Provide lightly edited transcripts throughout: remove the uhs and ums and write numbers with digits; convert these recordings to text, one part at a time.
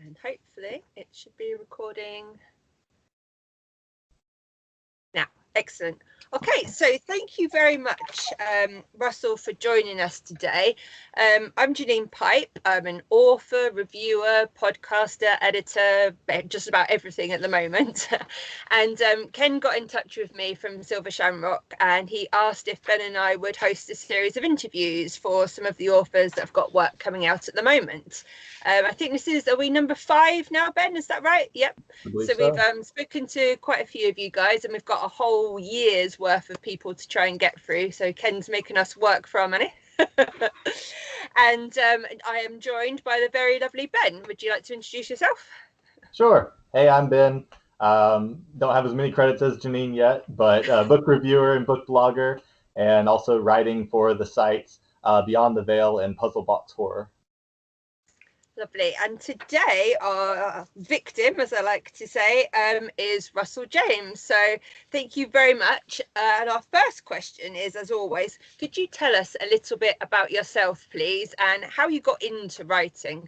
And hopefully it should be recording now. Excellent. Okay, so thank you very much, Russell, for joining us today. I'm Janine Pipe. I'm an author, reviewer, podcaster, editor, just about everything at the moment. And Ken got in touch with me from Silver Shamrock, and he asked if Ben and I would host a series of interviews for some of the authors that have got work coming out at the moment. I think this is, are we number 5 now, Ben? Is that right? Yep. So we've spoken to quite a few of you guys, and we've got a whole year's worth of people to try and get through. So Ken's making us work for our money. And I am joined by the very lovely Ben. Would you like to introduce yourself? Sure. Hey, I'm Ben. Don't have as many credits as Janine yet, but book reviewer and book blogger, and also writing for the sites Beyond the Veil and Puzzle Box Horror. Lovely. And today our victim, as I like to say, is Russell James. So thank you very much. And our first question is, as always, could you tell us a little bit about yourself, please, and how you got into writing?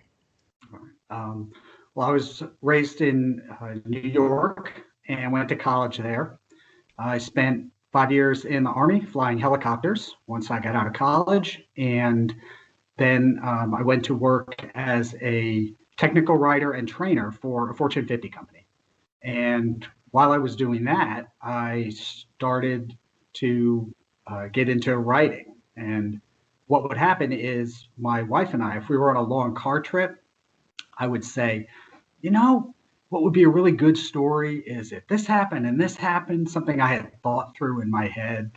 Well, I was raised in New York and went to college there. I spent 5 years in the Army flying helicopters once I got out of college, and then I went to work as a technical writer and trainer for a Fortune 50 company. And while I was doing that, I started to get into writing. And what would happen is my wife and I, if we were on a long car trip, I would say, you know, what would be a really good story is if this happened and this happened, something I had thought through in my head.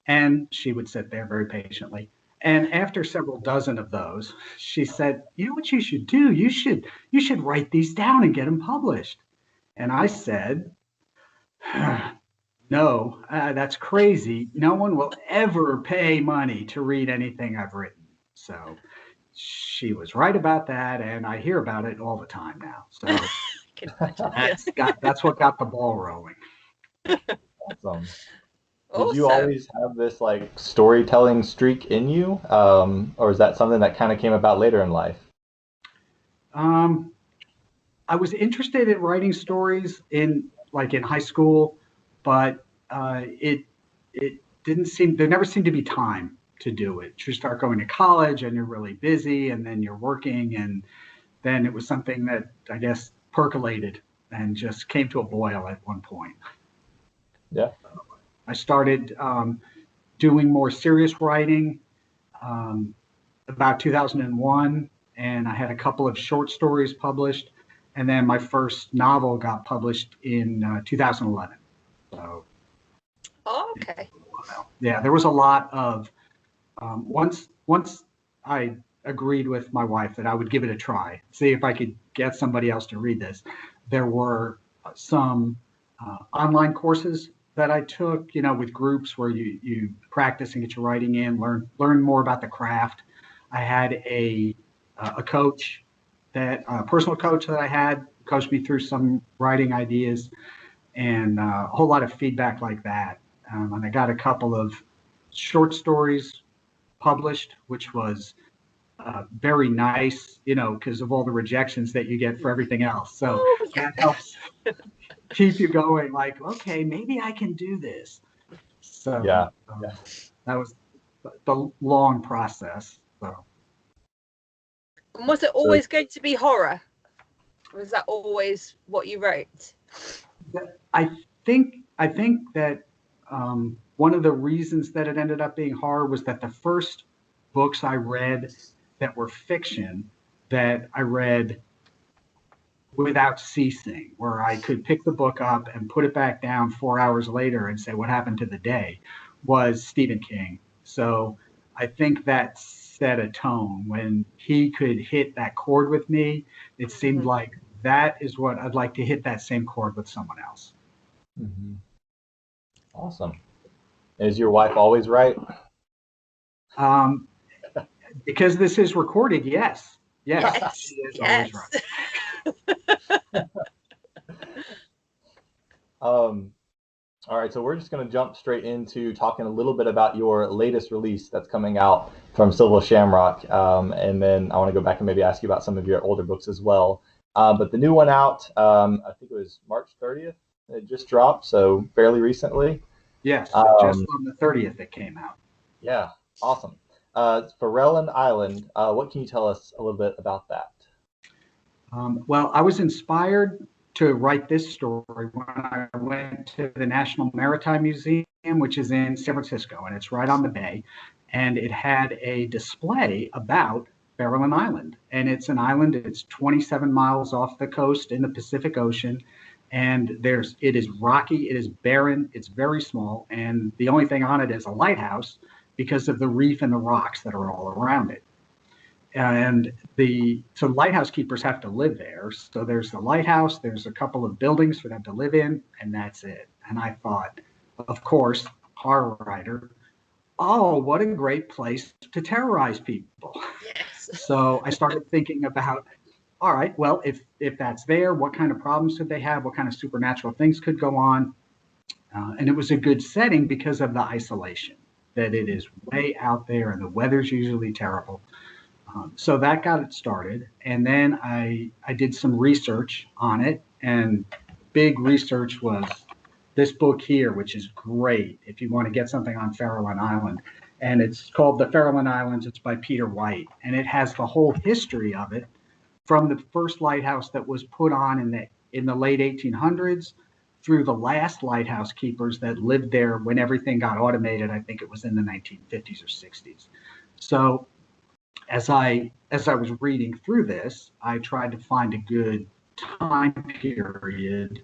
And she would sit there very patiently. And after several dozen of those, she said, you know what you should do? You should write these down and get them published. And I said, no, that's crazy. No one will ever pay money to read anything I've written. So she was right about that, and I hear about it all the time now. So that's what got the ball rolling. Awesome. Did you always have this like storytelling streak in you, or is that something that kind of came about later in life? I was interested in writing stories in high school, but it didn't seem, there never seemed to be time to do it. You start going to college and you're really busy, and then you're working, and then it was something that I guess percolated and just came to a boil at one point. Yeah. I started doing more serious writing about 2001, and I had a couple of short stories published, and then my first novel got published in 2011. So, okay. Yeah, there was a lot of once I agreed with my wife that I would give it a try, see if I could get somebody else to read this. There were some online courses that I took, with groups where you practice and get your writing in, learn more about the craft. I had a coach, a personal coach that I had, coached me through some writing ideas, and a whole lot of feedback like that. And I got a couple of short stories published, which was very nice, because of all the rejections that you get for everything else. So that helps keep you going, like, okay, maybe I can do this. So that was the long process. So was it always going to be horror? Was that always what you wrote? I think that one of the reasons that it ended up being horror was that the first books I read that were fiction that I read without ceasing, where I could pick the book up and put it back down 4 hours later and say, what happened to the day, was Stephen King. So I think that set a tone. When he could hit that chord with me, it seemed like that is what I'd like to hit, that same chord with someone else. Mm-hmm. Awesome. Is your wife always right? Because this is recorded, yes. Yes. She is always right. All right, so we're just going to jump straight into talking a little bit about your latest release that's coming out from Silver Shamrock, and then I want to go back and maybe ask you about some of your older books as well. But the new one out, I think it was March 30th. It just dropped, so fairly recently. Yes, just on the 30th it came out. Yeah, awesome. Fairland Island, what can you tell us a little bit about that? Well, I was inspired to write this story when I went to the National Maritime Museum, which is in San Francisco, and it's right on the bay. And it had a display about Vareland Island. And it's an island, it's 27 miles off the coast in the Pacific Ocean. And it is rocky, it is barren, it's very small. And the only thing on it is a lighthouse because of the reef and the rocks that are all around it. And so lighthouse keepers have to live there. So there's the lighthouse, there's a couple of buildings for them to live in, and that's it. And I thought, of course, horror writer, oh, what a great place to terrorize people. Yes. So I started thinking about, all right, well, if that's there, what kind of problems could they have? What kind of supernatural things could go on? And it was a good setting because of the isolation, that it is way out there and the weather's usually terrible. So that got it started. And then I did some research on it, and big research was this book here, which is great if you want to get something on Farallon Island. And it's called The Fairland Islands. It's by Peter White. And it has the whole history of it from the first lighthouse that was put on in the late 1800s through the last lighthouse keepers that lived there when everything got automated. I think it was in the 1950s or 60s. So as I was reading through this, I tried to find a good time period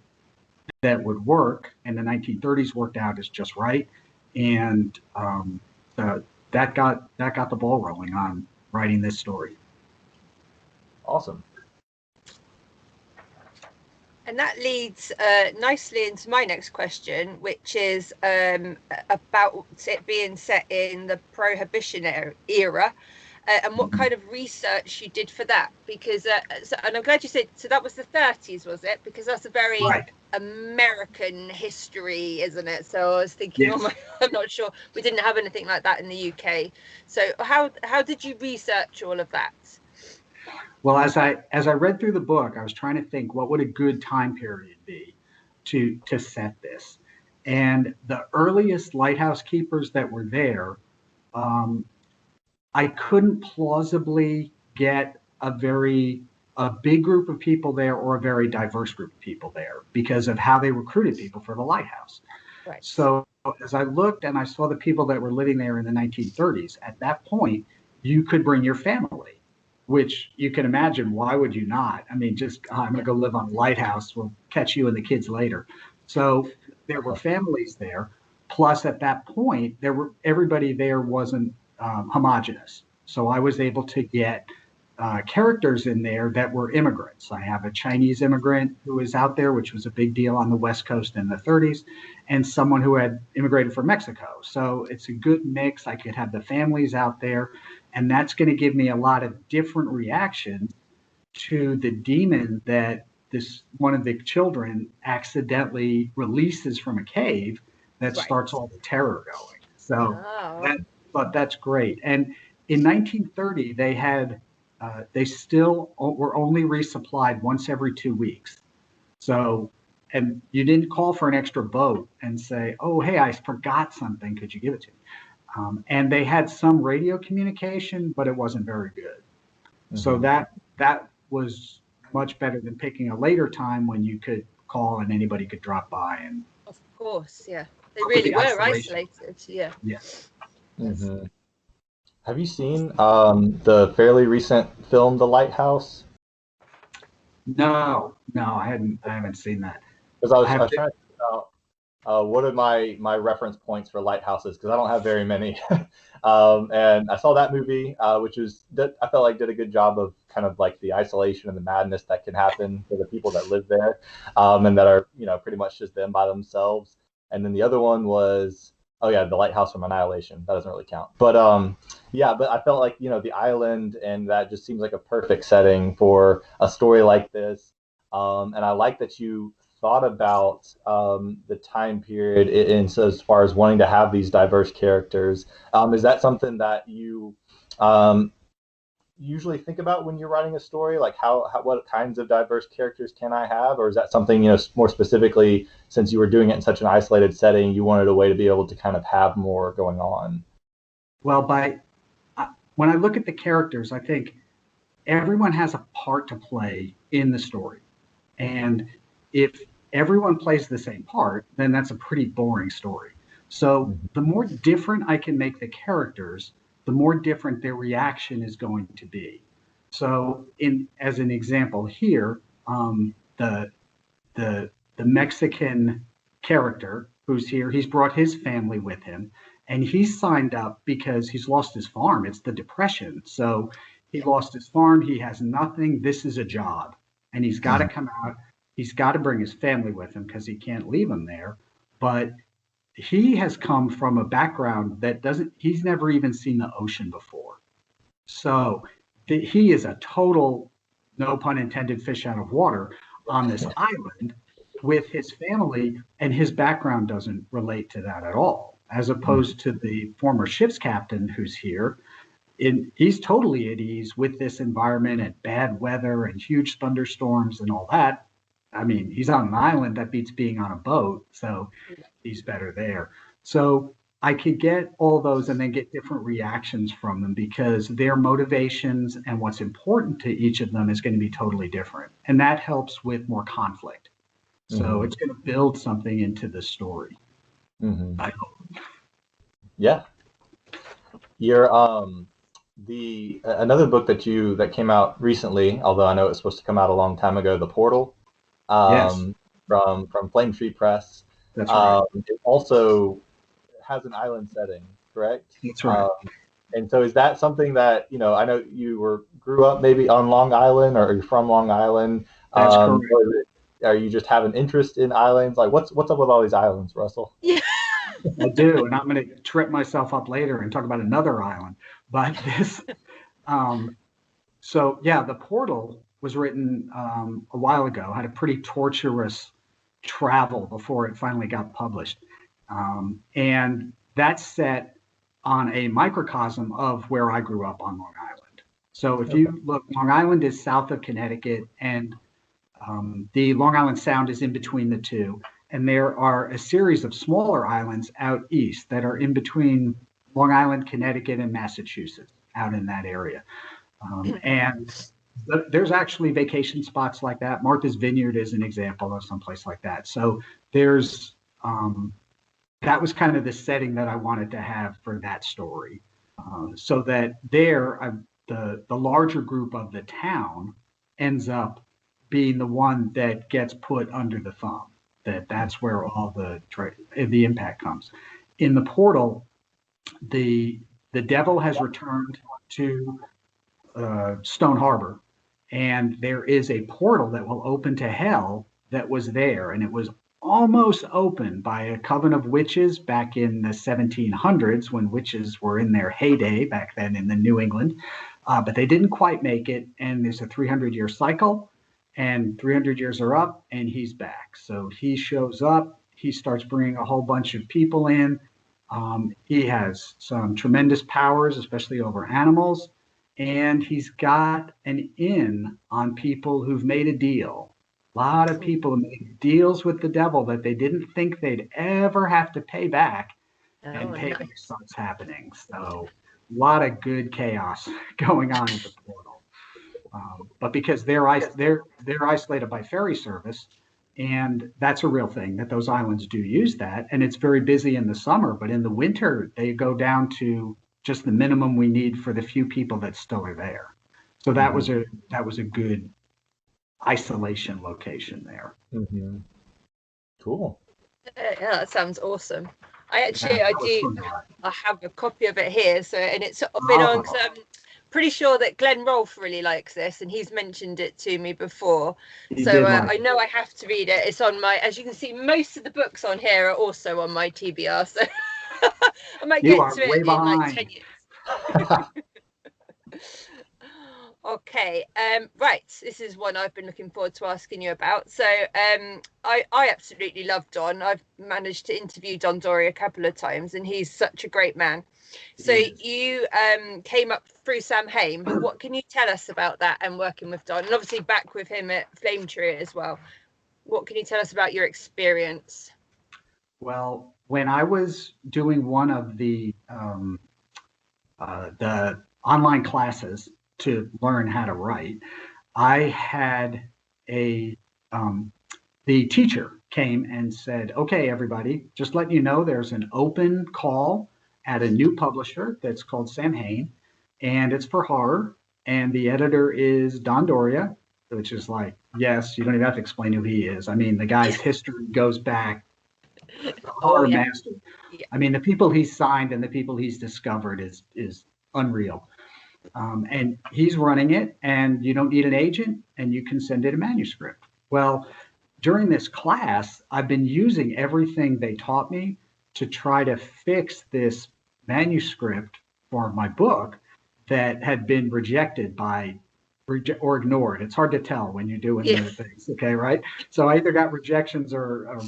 that would work, and the 1930s worked out as just right, and that got the ball rolling on writing this story. Awesome. And that leads nicely into my next question, which is about it being set in the Prohibition era. And what kind of research you did for that, because and I'm glad you said so. That was the 30s, was it? Because that's a very American history, isn't it? So I was thinking, yes. I'm not sure. We didn't have anything like that in the UK. So how did you research all of that? Well, as I read through the book, I was trying to think what would a good time period be to set this, and the earliest lighthouse keepers that were there. I couldn't plausibly get a big group of people there or a very diverse group of people there because of how they recruited people for the lighthouse. Right. So as I looked and I saw the people that were living there in the 1930s, at that point, you could bring your family, which you can imagine, why would you not? I mean, just, I'm going to go live on a lighthouse. We'll catch you and the kids later. So there were families there. Plus, at that point, everybody there wasn't homogenous. So I was able to get characters in there that were immigrants. I have a Chinese immigrant who was out there, which was a big deal on the West Coast in the 30s, and someone who had immigrated from Mexico. So it's a good mix. I could have the families out there, and that's going to give me a lot of different reactions to the demon that one of the children accidentally releases from a cave that starts all the terror going. So but that's great. And in 1930, they still were only resupplied once every 2 weeks. So, and you didn't call for an extra boat and say, oh, hey, I forgot something. Could you give it to me? And they had some radio communication, but it wasn't very good. Mm-hmm. So that was much better than picking a later time when you could call and anybody could drop by. And of course, yeah. They really were isolated. Yeah. Yes. Mm-hmm. Have you seen the fairly recent film, The Lighthouse? No, I haven't seen that. Because I was trying to figure out what are my reference points for lighthouses, because I don't have very many. And I saw that movie, which I felt like did a good job of kind of like the isolation and the madness that can happen for the people that live there, and that are pretty much just them by themselves. And then the other one was, The Lighthouse from Annihilation. That doesn't really count. But but I felt like, the island, and that just seems like a perfect setting for a story like this. And I like that you thought about the time period so as far as wanting to have these diverse characters. Is that something that you usually think about when you're writing a story? Like what kinds of diverse characters can I have? Or is that something, more specifically, since you were doing it in such an isolated setting, you wanted a way to be able to kind of have more going on? Well, when I look at the characters, I think everyone has a part to play in the story. And if everyone plays the same part, then that's a pretty boring story. So the more different I can make the characters, the more different their reaction is going to be. So, as an example here, the Mexican character who's here, he's brought his family with him, and he's signed up because he's lost his farm. It's the Depression, so he lost his farm. He has nothing. This is a job, and he's got to come out. He's got to bring his family with him because he can't leave them there. But he has come from a background that he's never even seen the ocean before. So he is a total, no pun intended, fish out of water on this island with his family, and his background doesn't relate to that at all, as opposed to the former ship's captain who's here. He's totally at ease with this environment and bad weather and huge thunderstorms and all that. I mean, he's on an island that beats being on a boat, so he's better there. So I could get all those and then get different reactions from them because their motivations and what's important to each of them is going to be totally different. And that helps with more conflict. So it's going to build something into the story. I hope. Yeah. Your another book that came out recently, although I know it was supposed to come out a long time ago, The Portal. Yes. From Flame Tree Press. That's right. It also has an island setting, correct? That's right. And so is that something that, I know you grew up maybe on Long Island, or you're from Long Island. That's correct. Or you just have an interest in islands? Like what's up with all these islands, Russell? Yeah. I do, and I'm going to trip myself up later and talk about another island. But this, The Portal was written a while ago, had a pretty torturous travel before it finally got published. And that's set on a microcosm of where I grew up on Long Island. So if you look, Long Island is south of Connecticut, and the Long Island Sound is in between the two. And there are a series of smaller islands out east that are in between Long Island, Connecticut, and Massachusetts, out in that area. And there's actually vacation spots like that. Martha's Vineyard is an example of someplace like that. So there's that was kind of the setting that I wanted to have for that story, so that the larger group of the town ends up being the one that gets put under the thumb. That's where all the impact comes. In The Portal, the devil has returned to Stone Harbor, and there is a portal that will open to hell that was there, and it was almost opened by a coven of witches back in the 1700s when witches were in their heyday back then in the New England, but they didn't quite make it, and there's a 300-year cycle, and 300 years are up, and he's back. So he shows up, he starts bringing a whole bunch of people in. He has some tremendous powers, especially over animals. And he's got an in on people who've made a deal. A lot of people made deals with the devil that they didn't think they'd ever have to pay back, and payback starts happening. So a lot of good chaos going on at the portal. But because they're isolated by ferry service, and that's a real thing that those islands do use that, and it's very busy in the summer, but in the winter they go down to just the minimum we need for the few people that still are there. So that was a good isolation location there. Mm-hmm. Cool. Yeah, that sounds awesome. I have a copy of it here. So, and it's been on, because I'm pretty sure that Glenn Rolfe really likes this, and he's mentioned it to me before. I know I have to read it. It's on as you can see, most of the books on here are also on my TBR. So I might get to it in like 10 years. Okay, right. This is one I've been looking forward to asking you about. So, I absolutely love Don. I've managed to interview Don Dory a couple of times, and he's such a great man. So you came up through Samhain. What can you tell us about that and working with Don, and obviously back with him at Flame Tree as well? What can you tell us about your experience? Well, when I was doing one of the online classes to learn how to write, I had the teacher came and said, "Okay, everybody, just letting you know there's an open call at a new publisher that's called Samhain, and it's for horror, and the editor is Don Doria," which is like, yes, you don't even have to explain who he is. I mean, the guy's history goes back, horror master. Yeah. I mean, the people he's signed and the people he's discovered is unreal. And he's running it, and you don't need an agent, and you can send it a manuscript. Well, during this class, I've been using everything they taught me to try to fix this manuscript for my book that had been rejected or ignored. It's hard to tell when you're doing the things, okay, right? So I either got rejections or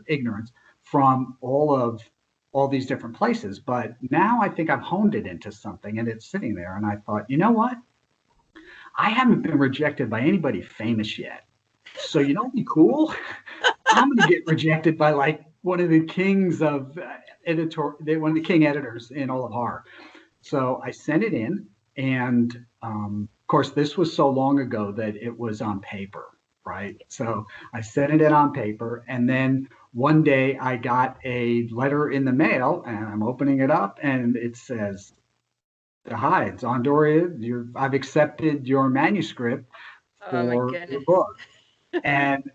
ignorance from all these different places. But now I think I've honed it into something, and it's sitting there. And I thought, you know what? I haven't been rejected by anybody famous yet. So you know, be cool. I'm going to get rejected by like one of the kings of one of the king editors in all of horror. So I sent it in, and of course, this was so long ago that it was on paper, right? So I sent it in on paper, and then one day I got a letter in the mail, and I'm opening it up, and it says, "Hi, it's Don Doria. I've accepted your manuscript for your book." And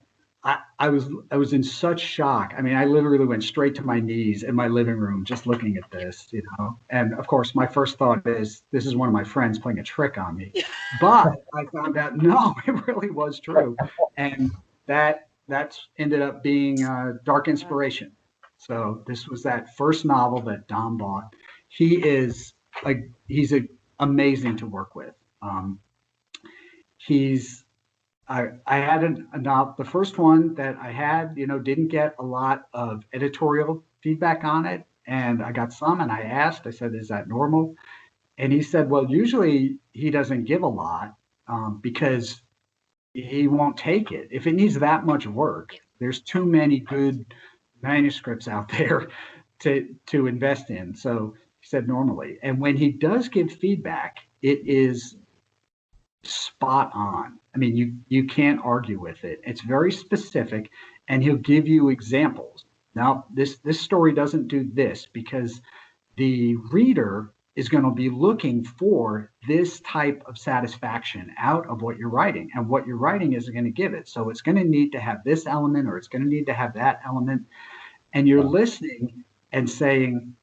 I was in such shock. I mean, I literally went straight to my knees in my living room just looking at this, you know. And of course, my first thought is, this is one of my friends playing a trick on me. But I found out, no, it really was true. And that's ended up being Dark Inspiration. So this was that first novel that Don bought. He's amazing to work with. I had the first one that I had, you know, didn't get a lot of editorial feedback on it. And I got some, and I said, "Is that normal?" And he said, "Well, usually he doesn't give a lot because he won't take it. If it needs that much work, there's too many good manuscripts out there to invest in." So he said normally. And when he does give feedback, it is spot on. I mean, you can't argue with it. It's very specific, and he'll give you examples. Now, this story doesn't do this because the reader is going to be looking for this type of satisfaction out of what you're writing, and what you're writing is going to give it. So it's going to need to have this element, or it's going to need to have that element, and you're listening and saying,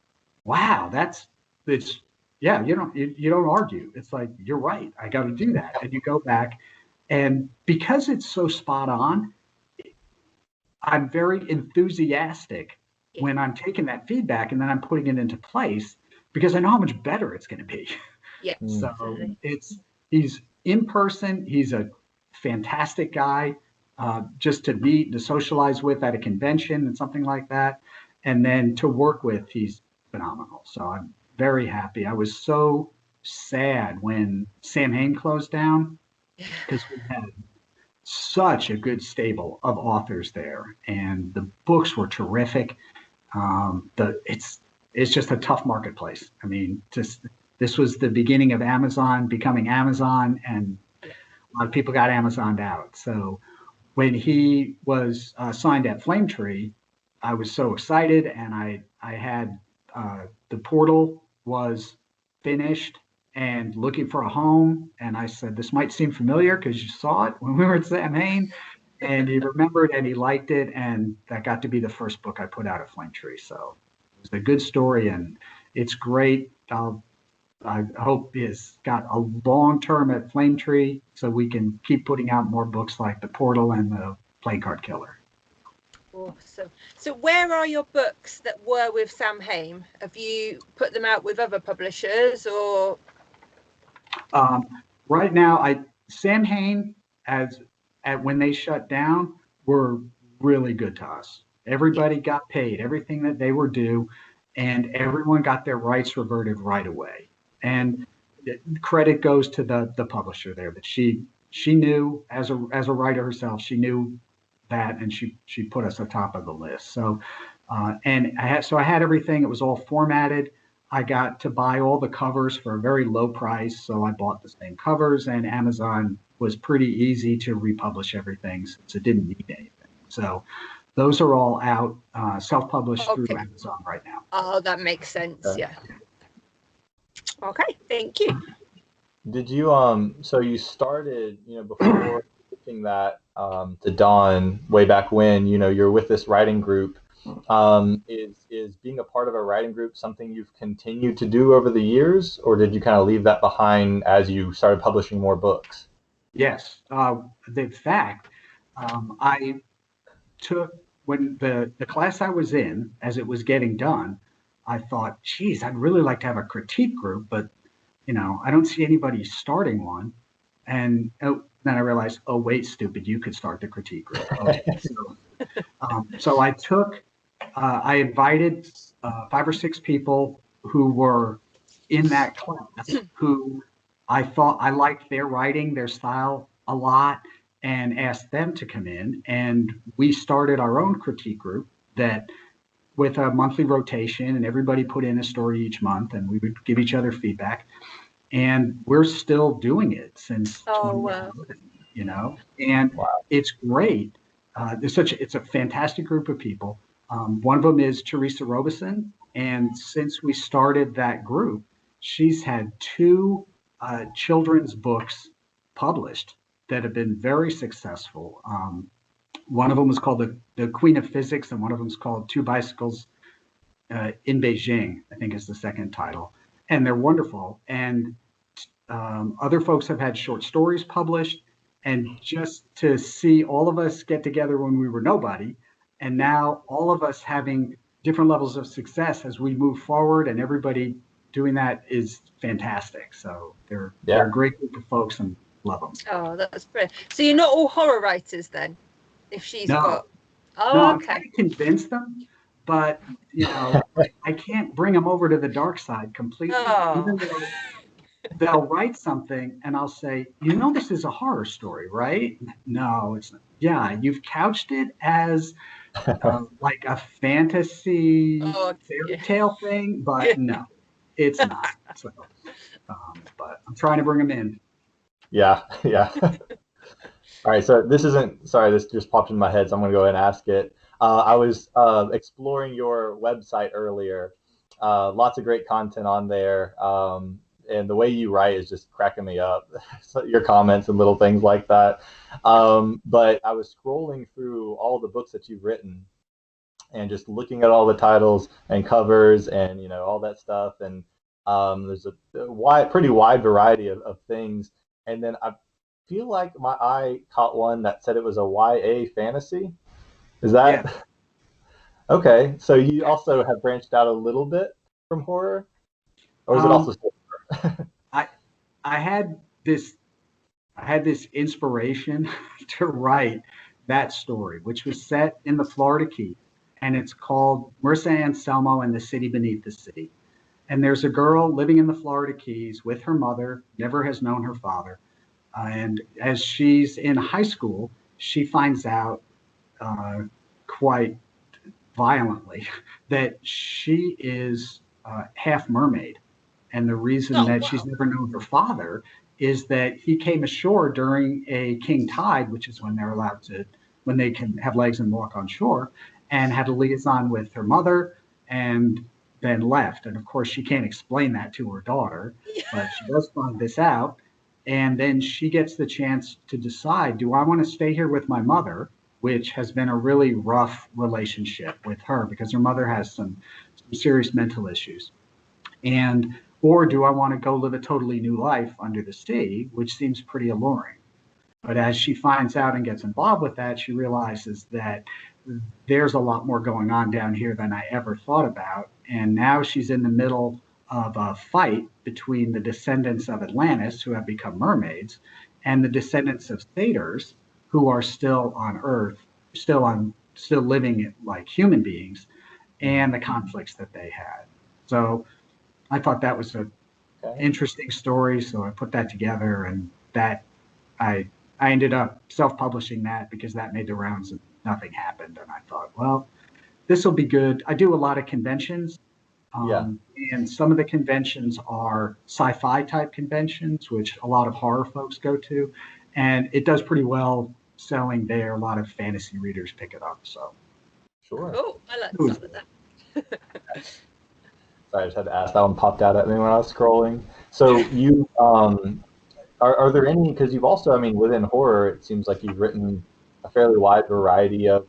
"Wow, it's." Yeah, you don't argue. It's like, you're right. I got to do that. And you go back, and because it's so spot on, I'm very enthusiastic when I'm taking that feedback and then I'm putting it into place, because I know how much better it's going to be. Yeah. So he's in person. He's a fantastic guy, just to meet and to socialize with at a convention and something like that, and then to work with, he's phenomenal. So I'm very happy. I was so sad when Samhain closed down, because we had such a good stable of authors there, and the books were terrific. It's just a tough marketplace. I mean, this was the beginning of Amazon becoming Amazon, and a lot of people got Amazoned out. So when he was signed at Flame Tree, I was so excited, and I had the portal was finished and looking for a home. And I said, "This might seem familiar because you saw it when we were at Samhain." And he remembered, and he liked it. And that got to be the first book I put out at Flame Tree. So it's a good story, and it's great. I hope it's got a long term at Flame Tree so we can keep putting out more books like The Portal and The Playing Card Killer. Awesome. So where are your books that were with Samhain? Have you put them out with other publishers, or? right now, Samhain when they shut down were really good to us. Everybody got paid everything that they were due, and everyone got their rights reverted right away. And credit goes to the publisher there, that she knew, as a writer herself, she knew that, and she put us atop of the list. So and I had everything. It was all formatted. I got to buy all the covers for a very low price, so I bought the same covers, and Amazon was pretty easy to republish everything since it didn't need anything. So those are all out, self-published through Amazon right now. Oh, that makes sense. Yeah. Okay, thank you. Did you so you started, before pitching that to Dawn way back when, you're with this writing group. Is being a part of a writing group something you've continued to do over the years, or did you kind of leave that behind as you started publishing more books? Yes. In fact, I took, when the class I was in, as it was getting done, I thought, geez, I'd really like to have a critique group, but I don't see anybody starting one. And then I realized, oh wait, stupid, you could start the critique group. Okay. So I invited 5 or 6 people who were in that class, who I thought I liked their writing, their style a lot, and asked them to come in. And we started our own critique group that, with a monthly rotation, and everybody put in a story each month, and we would give each other feedback. And we're still doing it since 2011, and wow. It's great. It's a fantastic group of people. One of them is Teresa Robeson, and since we started that group, she's had 2 children's books published that have been very successful. One of them was called the Queen of Physics, and one of them is called 2 Bicycles in Beijing, I think is the second title. And they're wonderful. And other folks have had short stories published. And just to see all of us get together when we were nobody, and now all of us having different levels of success as we move forward, and everybody doing that is fantastic. So they're a great group of folks, and love them. Oh, that's brilliant. So you're not all horror writers then? If she's got... Oh, no, okay. I'm trying to convince them, but I can't bring them over to the dark side completely. Oh. Even though they'll write something and I'll say, this is a horror story, right? No, it's not. Yeah, you've couched it as like a fantasy fairy tale thing, but no, it's not. So, but I'm trying to bring them in. Yeah. All right, so this just popped in my head, so I'm going to go ahead and ask it. I was exploring your website earlier. Lots of great content on there, and the way you write is just cracking me up. So your comments and little things like that. But I was scrolling through all the books that you've written and just looking at all the titles and covers and all that stuff. And there's a pretty wide variety of things. And then I feel like my eye caught one that said it was a YA fantasy. Is that okay? So you also have branched out a little bit from horror, or is it also horror? I had this inspiration to write that story, which was set in the Florida Keys, and it's called Mirza Anselmo and the City Beneath the Sea. And there's a girl living in the Florida Keys with her mother, never has known her father. And as she's in high school, she finds out quite violently that she is half mermaid. And the reason that she's never known her father is that he came ashore during a king tide, which is when when they can have legs and walk on shore, and had a liaison with her mother and then left. And of course, she can't explain that to her daughter, but she does find this out. And then she gets the chance to decide, do I want to stay here with my mother, which has been a really rough relationship with her because her mother has some serious mental issues. Or do I want to go live a totally new life under the sea, which seems pretty alluring. But as she finds out and gets involved with that, she realizes that there's a lot more going on down here than I ever thought about. And now she's in the middle of a fight between the descendants of Atlantis, who have become mermaids, and the descendants of satyrs, who are still on Earth, still living like human beings, and the conflicts that they had. So I thought that was an interesting story, so I put that together, and that I ended up self-publishing that because that made the rounds and nothing happened. And I thought, well, this will be good. I do a lot of conventions, and some of the conventions are sci-fi type conventions, which a lot of horror folks go to, and it does pretty well selling there. A lot of fantasy readers pick it up. So, sure. Oh, I like some of that. Sorry, I just had to ask. That one popped out at me when I was scrolling. So you are there any, because you've also, I mean, within horror, it seems like you've written a fairly wide variety of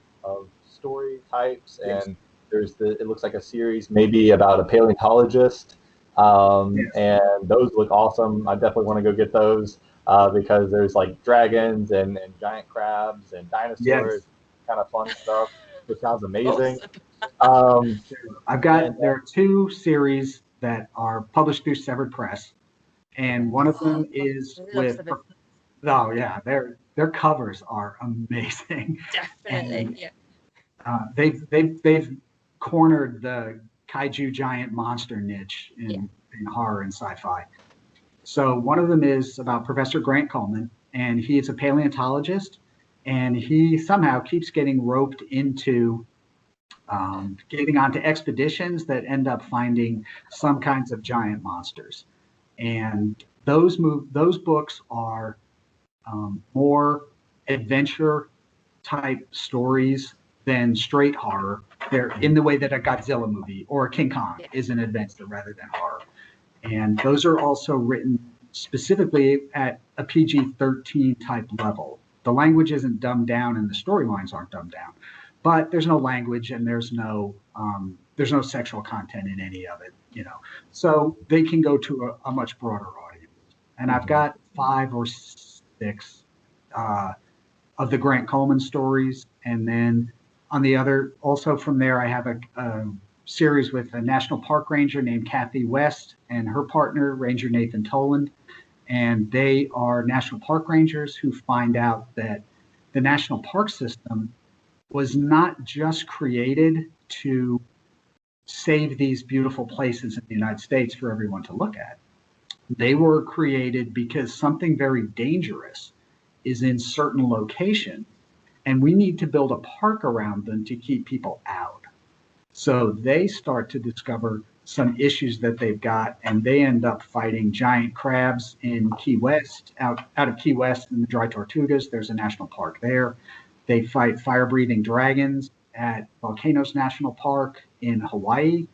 story types, and there's it looks like a series maybe about a paleontologist, and those look awesome. I definitely want to go get those because there's like dragons and giant crabs and dinosaurs, kind of fun stuff. It sounds amazing. Awesome. There are two series that are published through Severed Press, and one of them is with their covers are amazing. Definitely, They've cornered the kaiju giant monster niche in horror and sci-fi. So one of them is about Professor Grant Coleman, and he is a paleontologist, and he somehow keeps getting roped into getting onto expeditions that end up finding some kinds of giant monsters. And those books are more adventure type stories than straight horror. They're in the way that a Godzilla movie or a King Kong is an adventure rather than horror. And those are also written specifically at a PG-13 type level. The language isn't dumbed down and the storylines aren't dumbed down, but there's no language and there's no sexual content in any of it, So they can go to a much broader audience. And I've got 5 or 6 of the Grant Coleman stories, and then on the other, also from there, I have a series with a national park ranger named Kathy West and her partner, Ranger Nathan Toland. And they are national park rangers who find out that the national park system was not just created to save these beautiful places in the United States for everyone to look at. They were created because something very dangerous is in certain locations, and we need to build a park around them to keep people out. So they start to discover some issues that they've got, and they end up fighting giant crabs in Key West, out of Key West in the Dry Tortugas. There's a national park there. They fight fire-breathing dragons at Volcanoes National Park in Hawaii.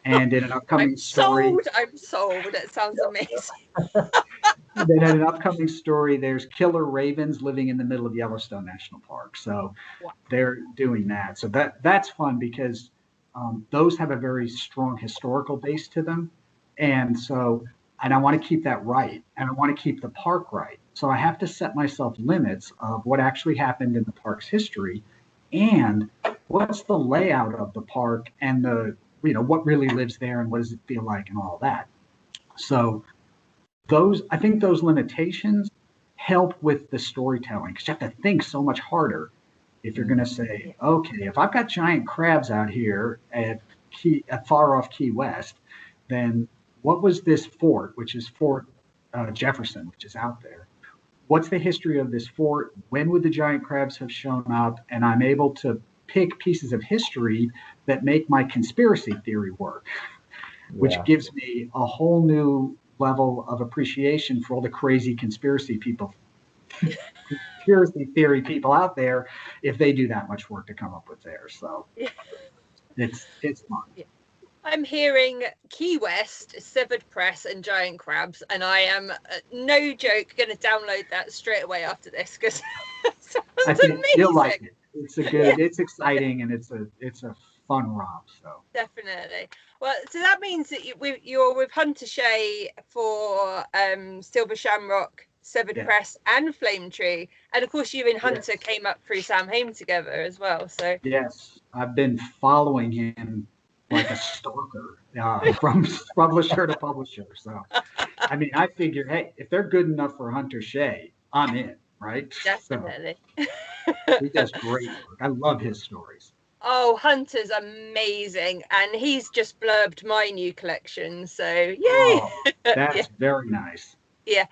And in an upcoming story... I'm sold. It sounds amazing. Then in an upcoming story, there's killer ravens living in the middle of Yellowstone National Park. So they're doing that. So that's fun because those have a very strong historical base to them. And I want to keep that right. And I want to keep the park right. So I have to set myself limits of what actually happened in the park's history and what's the layout of the park and what really lives there and what does it feel like and all that. So I think those limitations help with the storytelling because you have to think so much harder if you're going to say, okay, if I've got giant crabs out here at far off Key West, then what was this fort, which is Fort Jefferson, which is out there? What's the history of this fort? When would the giant crabs have shown up? And I'm able to pick pieces of history that make my conspiracy theory work, which gives me a whole new level of appreciation for all the crazy conspiracy theory people out there if they do that much work to come up with theirs. So it's fun. I'm hearing Key West, Severed Press, and giant crabs, and I am no joke going to download that straight away after this because I think you'll like it. It's it's exciting, and it's a fun romp. So definitely. Well, so that means that you're with Hunter Shea for Silver Shamrock, Severed Press, and Flame Tree, and of course you and Hunter came up through Samhain together as well. So yes, I've been following him like a stalker from publisher to publisher. So, I mean, I figure, hey, if they're good enough for Hunter Shea, I'm in, right? Definitely. So he does great work. I love his stories. Oh, Hunter's amazing, and he's just blurbed my new collection. So yay! Oh, that's Yeah, very nice. yeah.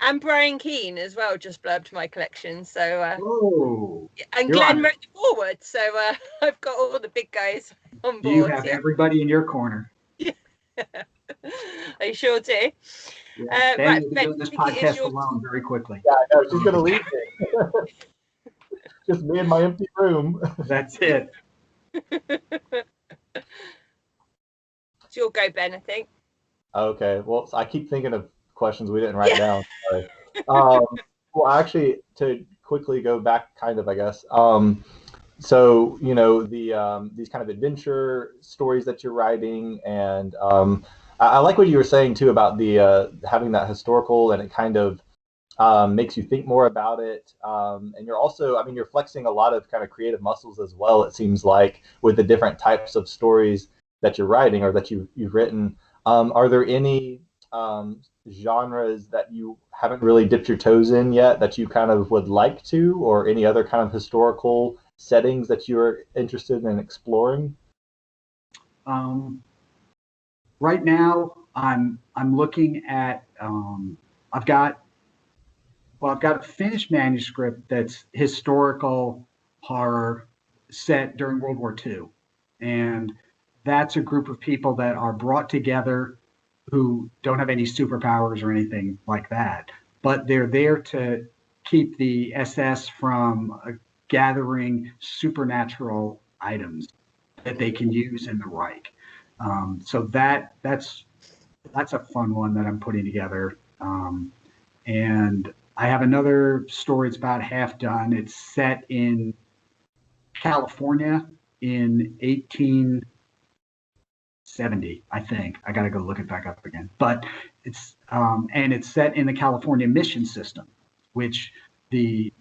And Brian Keane as well just blurbed my collection. So and You're Glenn on. wrote the forward. So I've got all the big guys on You board. have Yeah, everybody in your corner. I sure do. Yeah. Ben Right, will be Ben, doing this I think it is podcast your alone very quickly. Yeah, I know. She's going to leave me. Just me in my empty room. That's it. It's your go, Ben, I think. Okay. Well, I keep thinking of questions we didn't write down. Sorry. Well, actually, to quickly go back, kind of, I guess. So these kind of adventure stories that you're writing, and I like what you were saying too about the having that historical, and it kind of makes you think more about it. And you're also, I mean, you're flexing a lot of kind of creative muscles as well. It seems like with the different types of stories that you're writing or that you've written. Are there any genres that you haven't really dipped your toes in yet that you kind of would like to, or any other kind of historical settings that you're interested in exploring? Right now, I'm looking at. I've got a finished manuscript that's historical horror set during World War II, and that's a group of people that are brought together who don't have any superpowers or anything like that, but they're there to keep the SS from gathering supernatural items that they can use in the Reich. So that's a fun one that I'm putting together. And I have another story. It's about half done. It's set in California in 1870, I think. I got to go look it back up again. But it's set in the California mission system, which the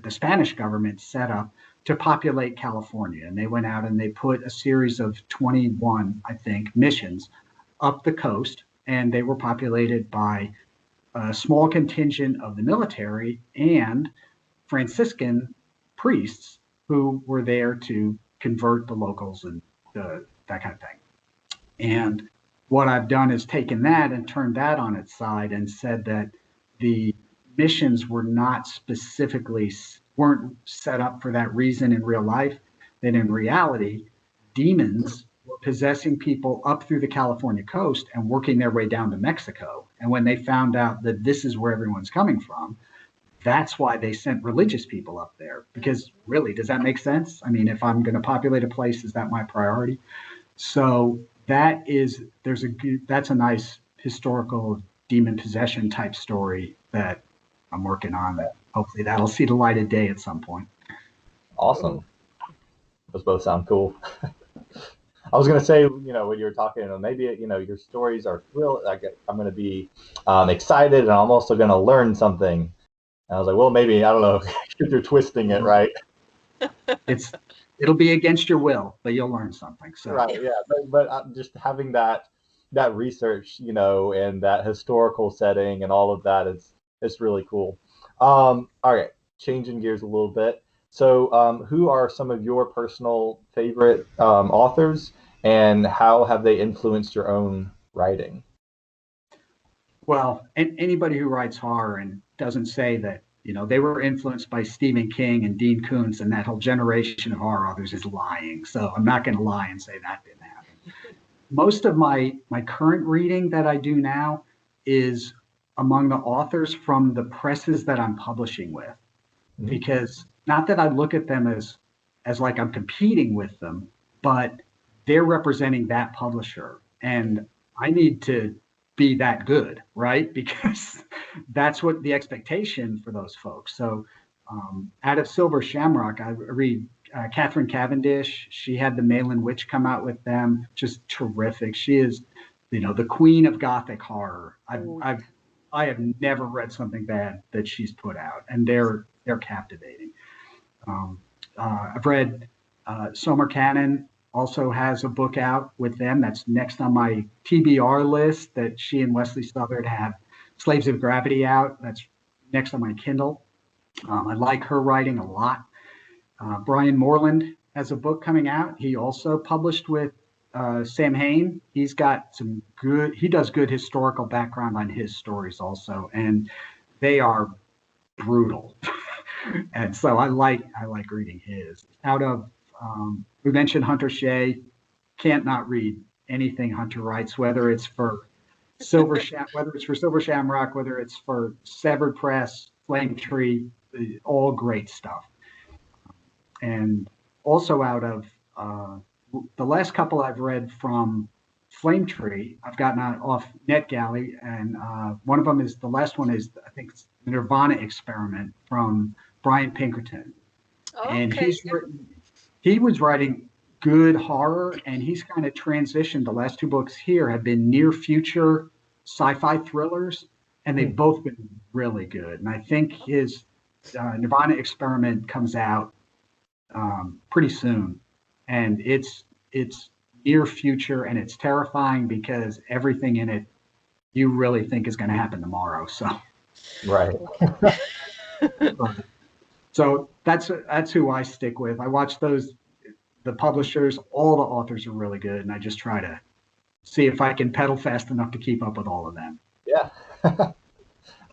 Spanish government set up to populate California. And they went out and they put a series of 21, I think, missions up the coast, and they were populated by a small contingent of the military and Franciscan priests who were there to convert the locals and that kind of thing. And what I've done is taken that and turned that on its side and said that the missions weren't set up for that reason in real life, that in reality, demons were possessing people up through the California coast and working their way down to Mexico. And when they found out that this is where everyone's coming from, that's why they sent religious people up there. Because really, does that make sense? I mean, if I'm going to populate a place, is that my priority? So that's a nice historical demon possession type story that I'm working on. That hopefully that'll see the light of day at some point. Awesome. Those both sound cool. I was going to say, when you were talking, maybe, your stories are real. I'm going to be excited, and I'm also going to learn something. And I was like, well, maybe, I don't know, if you're twisting it, right? It'll be against your will, but you'll learn something. So. Right, yeah. But just having that research, and that historical setting and all of that, it's really cool. All right, changing gears a little bit. So who are some of your personal favorite authors, and how have they influenced your own writing? Well, anybody who writes horror and doesn't say that, they were influenced by Stephen King and Dean Koontz and that whole generation of horror authors is lying. So I'm not going to lie and say that didn't happen. Most of my current reading that I do now is among the authors from the presses that I'm publishing with, because not that I look at them as like I'm competing with them, but they're representing that publisher, and I need to be that good, right? Because that's what the expectation for those folks. So out of Silver Shamrock, I read Catherine Cavendish. She had the Malin Witch come out with them, just terrific. She is, the queen of Gothic horror. I have never read something bad that she's put out, and they're captivating. I've read Somer Cannon, also has a book out with them that's next on my TBR list, that she and Wesley Southard have Slaves of Gravity out. That's next on my Kindle. I like her writing a lot. Brian Moreland has a book coming out. He also published with Samhain. He does good historical background on his stories also, and they are brutal. And so I like reading his. Out of we mentioned Hunter Shea. Can't not read anything Hunter writes, whether it's for Silver Shamrock, whether it's for Severed Press, Flame Tree, all great stuff. And also out of the last couple I've read from Flame Tree, I've gotten off NetGalley, and one of them is, the last one is, I think it's the Nirvana Experiment from Brian Pinkerton. Oh, and okay. He was writing good horror, and he's kind of transitioned. The last two books here have been near future sci-fi thrillers, and they've both been really good. And I think his Nirvana Experiment comes out pretty soon, and it's near future, and it's terrifying because everything in it you really think is going to happen tomorrow. So Right. So that's who I stick with. I watch the publishers, all the authors are really good, and I just try to see if I can pedal fast enough to keep up with all of them. Yeah.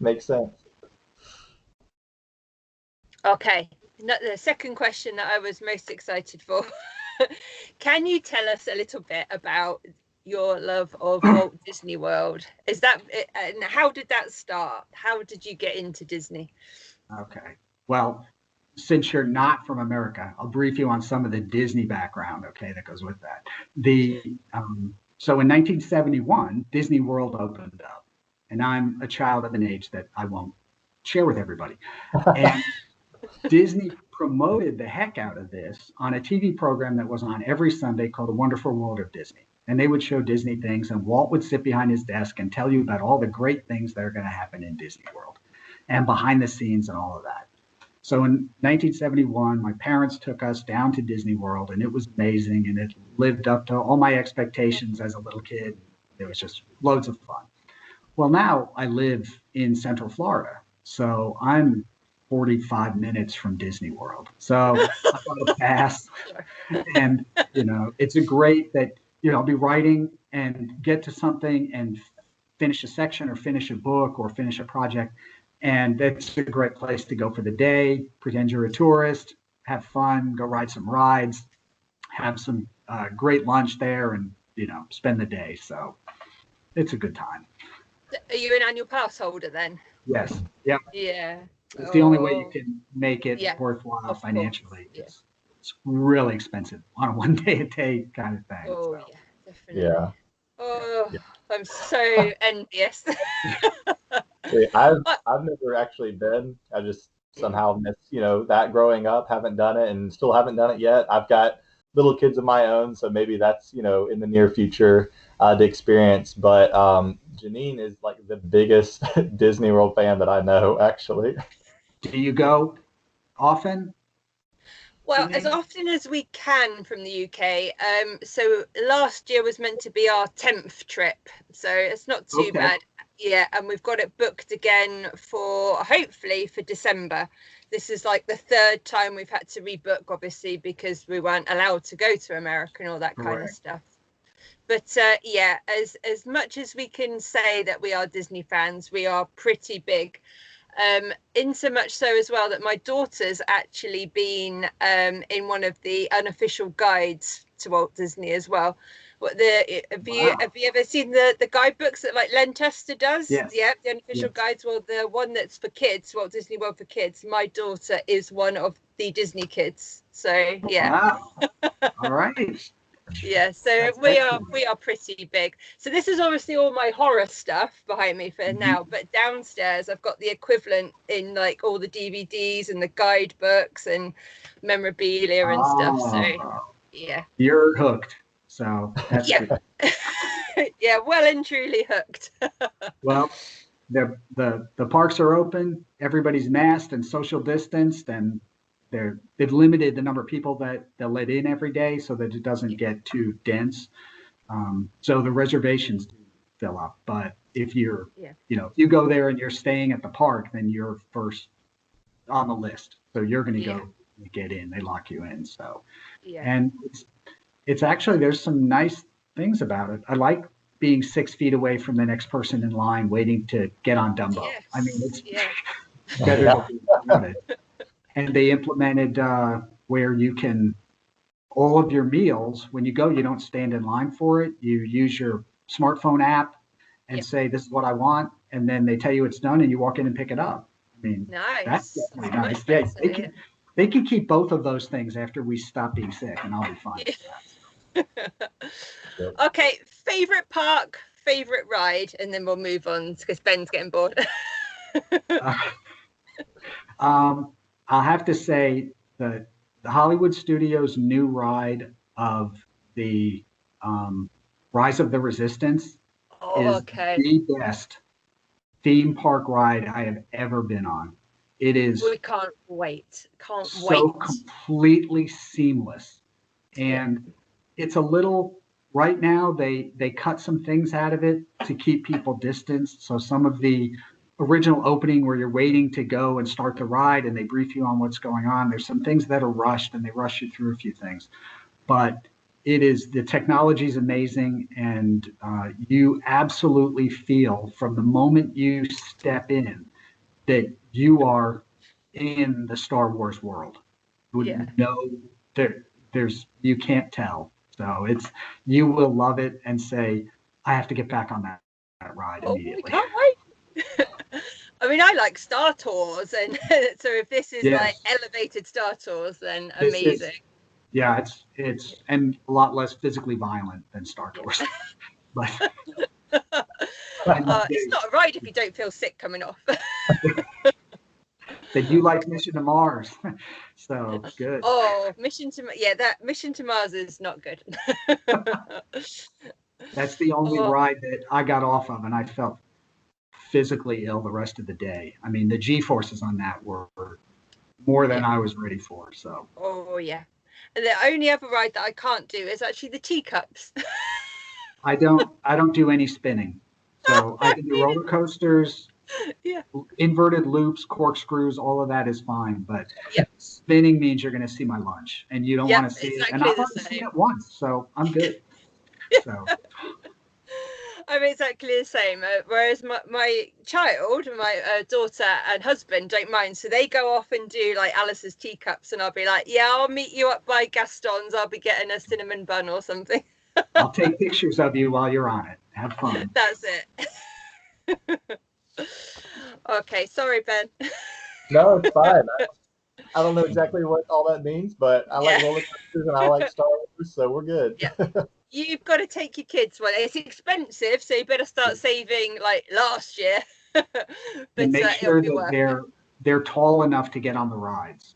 Makes sense. Okay. The second question that I was most excited for. Can you tell us a little bit about your love of Walt Disney World? And how did that start? How did you get into Disney? Okay. Well, since you're not from America, I'll brief you on some of the Disney background, okay, that goes with that. So in 1971, Disney World opened up, and I'm a child of an age that I won't share with everybody. And Disney promoted the heck out of this on a TV program that was on every Sunday called The Wonderful World of Disney. And they would show Disney things, and Walt would sit behind his desk and tell you about all the great things that are going to happen in Disney World and behind the scenes and all of that. So in 1971, my parents took us down to Disney World, and it was amazing, and it lived up to all my expectations as a little kid. It was just loads of fun. Well, now I live in Central Florida, so I'm 45 minutes from Disney World. So I thought a pass. And, it's a great that, I'll be writing and get to something and finish a section or finish a book or finish a project. And that's a great place to go for the day, pretend you're a tourist, have fun, go ride some rides, have some great lunch there, and, spend the day. So it's a good time. Are you an annual pass holder then? Yes. Yep. Yeah. It's the only way you can make it worthwhile financially. Yeah. It's really expensive on a one-day-a-day kind of thing. Oh, so. yeah, definitely. Yeah. Oh, yeah. I'm so envious. I've never actually been. I just somehow missed, that growing up, haven't done it and still haven't done it yet. I've got little kids of my own, so maybe that's, in the near future to experience. But Janine is like the biggest Disney World fan that I know, actually. Do you go often? Well, as often as we can from the UK. So last year was meant to be our 10th trip, so it's not too bad. Yeah, and we've got it booked again hopefully for December. This is like the third time we've had to rebook, obviously, because we weren't allowed to go to America and all that kind of stuff. But yeah, as much as we can say that we are Disney fans, we are pretty big. In so much so as well that my daughter's actually been in one of the unofficial guides to Walt Disney as well. Have you ever seen the guidebooks that like Len Tester does? Yes. Yeah, the unofficial guides. Well, the one that's for kids, Walt Disney World for kids. My daughter is one of the Disney kids. So yeah. Wow. All right. Yeah, so we are pretty big. So this is obviously all my horror stuff behind me for now, but downstairs I've got the equivalent in like all the DVDs and the guidebooks and memorabilia and stuff. So yeah, you're hooked. So that's good. Yeah, well and truly hooked. Well, the parks are open, everybody's masked and social distanced, and they've limited the number of people that they'll let in every day so that it doesn't get too dense. So the reservations do fill up. But if you're, if you go there and you're staying at the park, then you're first on the list. So you're going to go get in. They lock you in. So, and it's actually, there's some nice things about it. I like being 6 feet away from the next person in line waiting to get on Dumbo. Yes. I mean, it's better to be around it. And they implemented where you can, all of your meals, when you go, you don't stand in line for it. You use your smartphone app and say, this is what I want. And then they tell you it's done and you walk in and pick it up. I mean, that's definitely nice. Yeah, they can keep both of those things after we stop being sick, and I'll be fine with that. Okay, favorite park, favorite ride, and then we'll move on because Ben's getting bored. I'll have to say that the Hollywood Studios new ride of the Rise of the Resistance is the best theme park ride I have ever been on. It is. We can't wait. So completely seamless, and it's a little. Right now, they cut some things out of it to keep people distanced. So some of the original opening where you're waiting to go and start the ride and they brief you on what's going on, there's some things that are rushed and they rush you through a few things. But the technology is amazing, and you absolutely feel from the moment you step in that you are in the Star Wars world. You can't tell. So you will love it and say, I have to get back on that ride immediately. We can't wait. I mean, I like Star Tours, and so if this is like elevated Star Tours, then amazing. It's and a lot less physically violent than Star Tours. But it's not a ride if you don't feel sick coming off. They do like Mission to Mars, so good. Oh, Mission to Mars is not good. That's the only ride that I got off of, and I felt physically ill the rest of the day. I mean, the G-forces on that were more than I was ready for. So. Oh yeah, and the only other ride that I can't do is actually the teacups. I don't do any spinning, so I can do roller coasters. Inverted loops, corkscrews, all of that is fine, but spinning means you're going to see my lunch, and you don't want to see it. And I've already seen it once, so I'm good. So I'm exactly the same. Whereas my child, my daughter and husband don't mind, so they go off and do like Alice's teacups, and I'll be like, I'll meet you up by Gaston's. I'll be getting a cinnamon bun or something. I'll take pictures of you while you're on it. Have fun. That's it. Okay, sorry, Ben. No, it's fine. I don't know exactly what all that means, but I like roller coasters and I like Star Wars, so we're good. You've got to take your kids. Well, it's expensive, so you better start saving like last year. But and make sure that they're tall enough to get on the rides.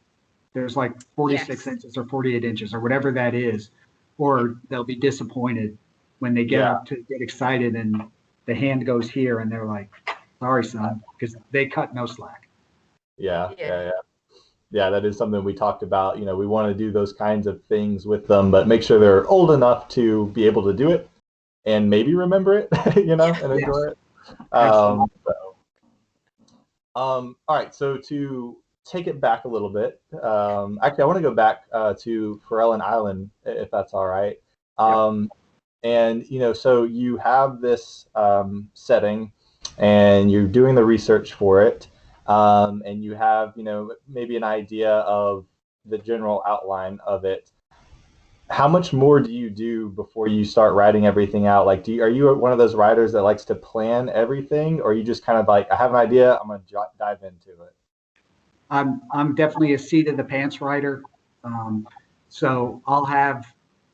There's like 46 inches or 48 inches or whatever that is, or they'll be disappointed when they get up to get excited and the hand goes here and they're like, sorry, son, because they cut no slack. Yeah, that is something we talked about. We want to do those kinds of things with them, but make sure they're old enough to be able to do it and maybe remember it, and enjoy it. All right, so to take it back a little bit, actually, I want to go back to Fairland Island, if that's all right. And, so you have this setting and you're doing the research for it. And you have, maybe an idea of the general outline of it. How much more do you do before you start writing everything out? Like, are you one of those writers that likes to plan everything, or you just kind of like, I have an idea, I'm going to dive into it? I'm definitely a seat of the pants writer. So I'll have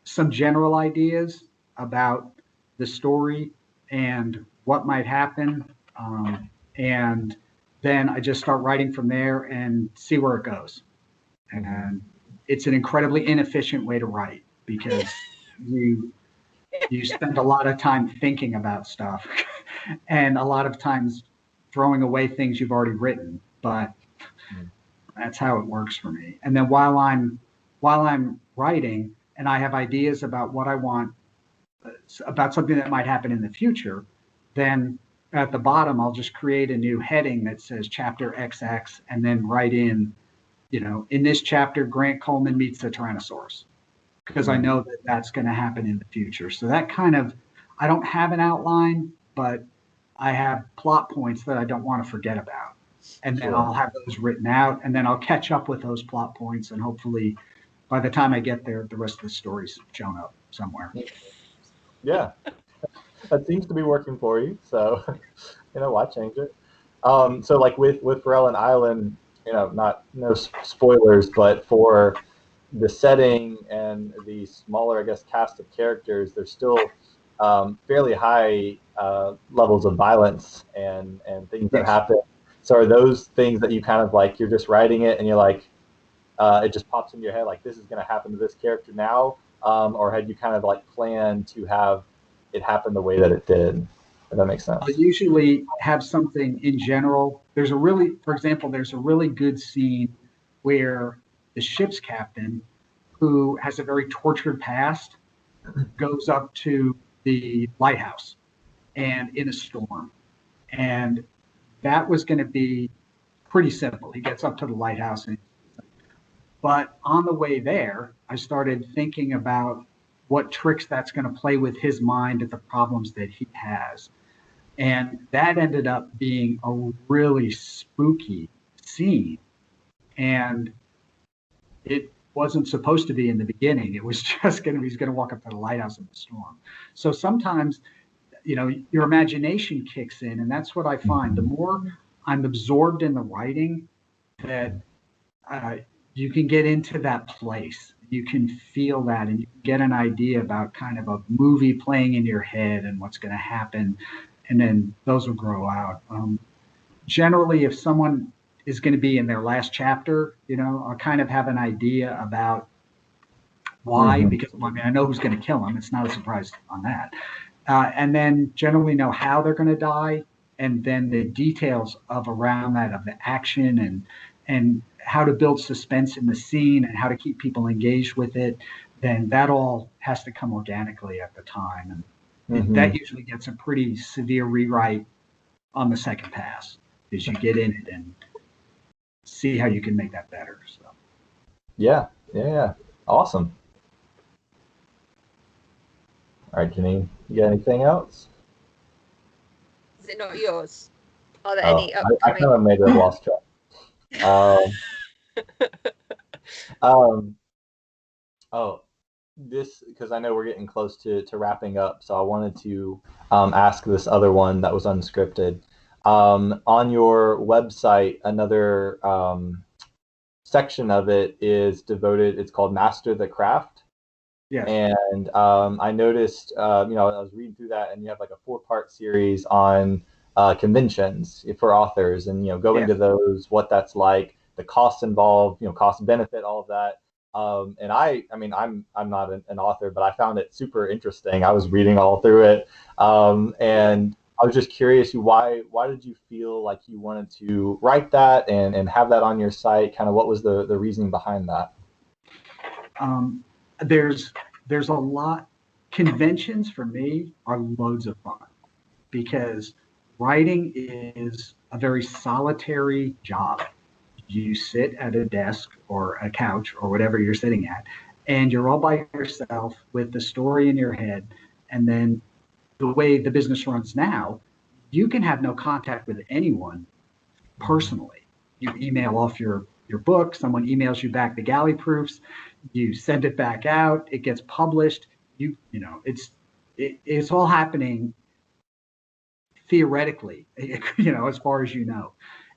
some general ideas about the story and what might happen. And then I just start writing from there and see where it goes. And it's an incredibly inefficient way to write because you spend a lot of time thinking about stuff and a lot of times throwing away things you've already written. But That's how it works for me. And then while I'm writing and I have ideas about what I want, about something that might happen in the future, then at the bottom I'll just create a new heading that says chapter XX and then write in, in this chapter Grant Coleman meets the Tyrannosaurus, because I know that that's going to happen in the future. So that kind of, I don't have an outline, but I have plot points that I don't want to forget about. And then I'll have those written out, and then I'll catch up with those plot points, and hopefully by the time I get there, the rest of the story's shown up somewhere. Yeah, that seems to be working for you. So, why change it? So like with Vareland Island, no spoilers, but for the setting and the smaller, I guess, cast of characters, there's still fairly high levels of violence and things that happen. So are those things that you kind of like, you're just writing it and you're like, it just pops into your head, like this is going to happen to this character now? Or had you kind of like planned to have it happen the way that it did? If that makes sense. I'll usually have something in general. For example, there's a really good scene where the ship's captain, who has a very tortured past, goes up to the lighthouse and in a storm. And that was going to be pretty simple. He gets up to the lighthouse, but on the way there, I started thinking about what tricks that's going to play with his mind and the problems that he has. And that ended up being a really spooky scene. And it wasn't supposed to be in the beginning. It was just he's going to walk up to the lighthouse in the storm. So sometimes, your imagination kicks in, and that's what I find. The more I'm absorbed in the writing, that you can get into that place. You can feel that, and you can get an idea about kind of a movie playing in your head and what's going to happen, and then those will grow out. Generally, if someone is going to be in their last chapter, I'll kind of have an idea about why, because I know who's going to kill them. It's not a surprise on that. And then generally know how they're going to die, and then the details of around that, of the action and how to build suspense in the scene and how to keep people engaged with it, then that all has to come organically at the time. And that usually gets a pretty severe rewrite on the second pass, as you get in it and see how you can make that better. So Yeah. Awesome. All right, Janine, you got anything else? Is it not yours? Are there any upcoming? I kind of made a lost track. This, because I know we're getting close to wrapping up, so I wanted to ask this other one that was unscripted. On your website, another section of it is devoted, it's called Master the Craft. Yes. And I noticed, I was reading through that, and you have like a 4-part series on conventions for authors, and go into those, what that's like, the costs involved, cost benefit, all of that. And I'm not an author, but I found it super interesting. I was reading all through it, and I was just curious, why did you feel like you wanted to write that and have that on your site? Kind of what was the reasoning behind that? There's a lot. Conventions for me are loads of fun, because writing is a very solitary job. You sit at a desk or a couch or whatever you're sitting at, and you're all by yourself with the story in your head. And then the way the business runs now, you can have no contact with anyone personally. You email off your book, someone emails you back the galley proofs, you send it back out, it gets published. It's all happening theoretically, as far as you know.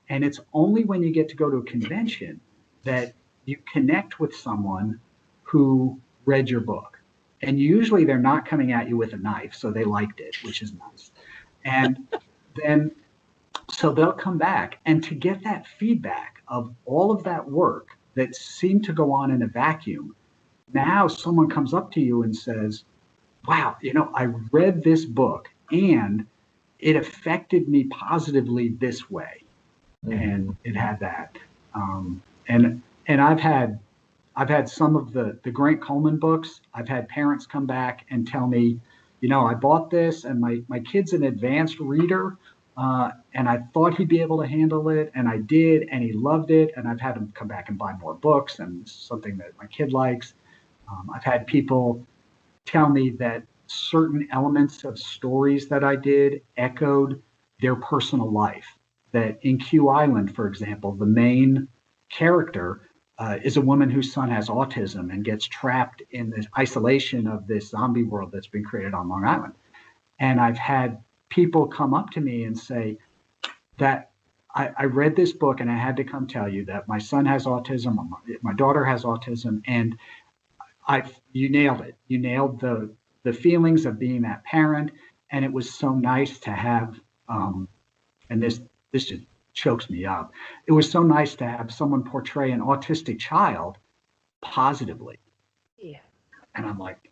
And it's only when you get to go to a convention that you connect with someone who read your book. And usually they're not coming at you with a knife, so they liked it, which is nice. And then, so they'll come back, and to get that feedback of all of that work that seemed to go on in a vacuum, now someone comes up to you and says, wow, I read this book and it affected me positively this way. And it had that. And I've had some of the Grant Coleman books. I've had parents come back and tell me, I bought this and my kid's an advanced reader, and I thought he'd be able to handle it, and I did, and he loved it. And I've had him come back and buy more books, and it's something that my kid likes. I've had people tell me that certain elements of stories that I did echoed their personal life. That in Q Island, for example, the main character is a woman whose son has autism and gets trapped in the isolation of this zombie world that's been created on Long Island. And I've had people come up to me and say that I read this book and I had to come tell you that my son has autism, my daughter has autism, and you nailed it. You nailed the feelings of being that parent. And it was so nice to have, and this just chokes me up. It was so nice to have someone portray an autistic child positively. Yeah. And I'm like,